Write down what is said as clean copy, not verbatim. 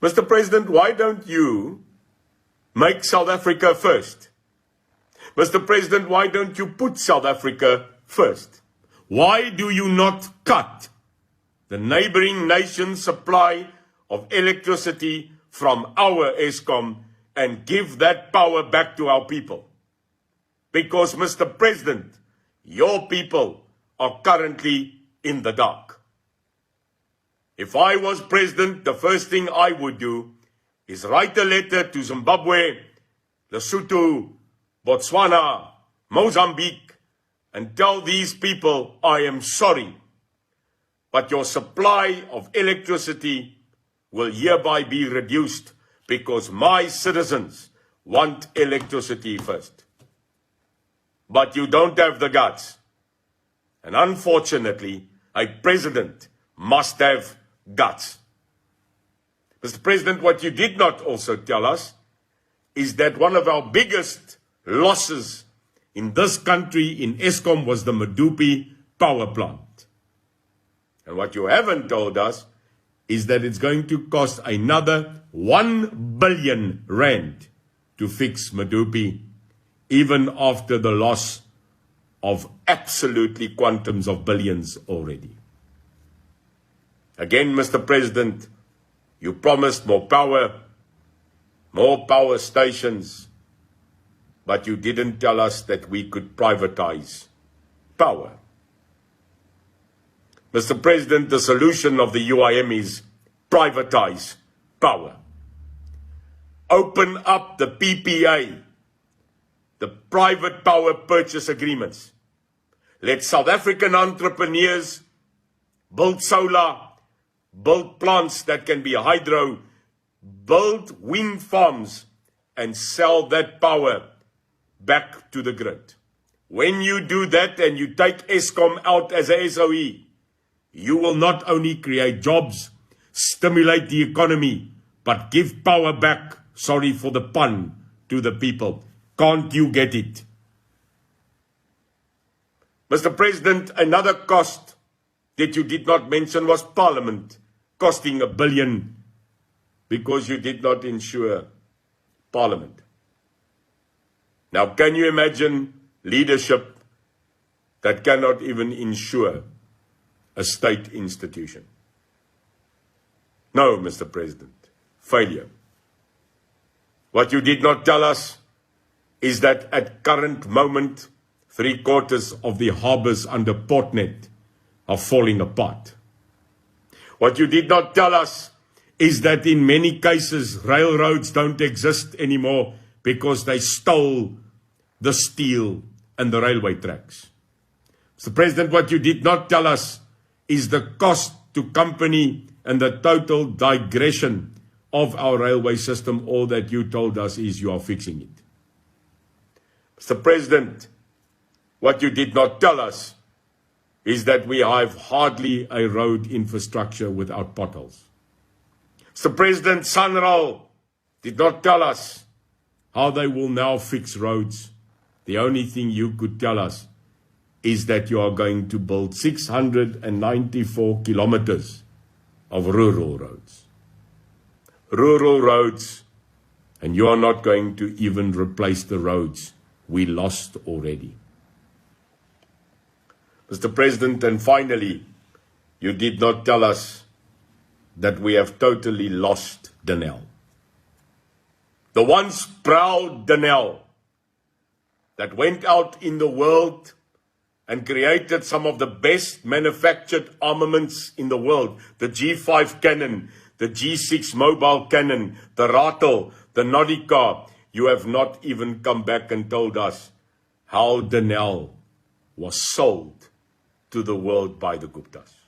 Mr. President, why don't you make South Africa first? Mr. President, why don't you put South Africa first? Why do you not cut the neighboring nation's supply of electricity from our Eskom and give that power back to our people? Because, Mr. President, your people are currently in the dark. If I was president, the first thing I would do is write a letter to Zimbabwe, Lesotho, Botswana, Mozambique, and tell these people, I am sorry, but your supply of electricity will hereby be reduced because my citizens want electricity first. But you don't have the guts. And unfortunately, a president must have guts. Mr. President, what you did not also tell us is that one of our biggest losses in this country in Eskom was the Medupi power plant. And what you haven't told us is that it's going to cost another 1 billion rand to fix Medupi, even after the loss of absolutely quantums of billions already. Again, Mr. President, you promised more power stations, but you didn't tell us that we could privatize power. Mr. President, the solution of the UIM is privatize power. Open up the PPA, the private power purchase agreements. Let South African entrepreneurs build solar, build plants that can be hydro, build wind farms, and sell that power back to the grid. When you do that and you take Eskom out as a SOE, you will not only create jobs, stimulate the economy, but give power back, sorry for the pun, to the people. Can't you get it? Mr. President, another cost that you did not mention was Parliament, costing 1 billion because you did not insure Parliament. Now, can you imagine leadership that cannot even insure a state institution? No, Mr. President, failure. What you did not tell us is that at current moment, 3/4 of the harbours under Portnet are falling apart. What you did not tell us is that in many cases, railroads don't exist anymore because they stole the steel and the railway tracks. Mr. President, what you did not tell us is the cost to company and the total digression of our railway system. All that you told us is you are fixing it. Mr. President, what you did not tell us is that we have hardly a road infrastructure without potholes. Mr. President, SANRAL did not tell us how they will now fix roads. The only thing you could tell us is that you are going to build 694 kilometers of rural roads. Rural roads, and you are not going to even replace the roads we lost already. Mr. President, and finally, you did not tell us that we have totally lost Denel. The once proud Denel that went out in the world and created some of the best manufactured armaments in the world, the G5 cannon, the G6 mobile cannon, the Ratel, the Nordica. You have not even come back and told us how Denel was sold to the world by the Guptas.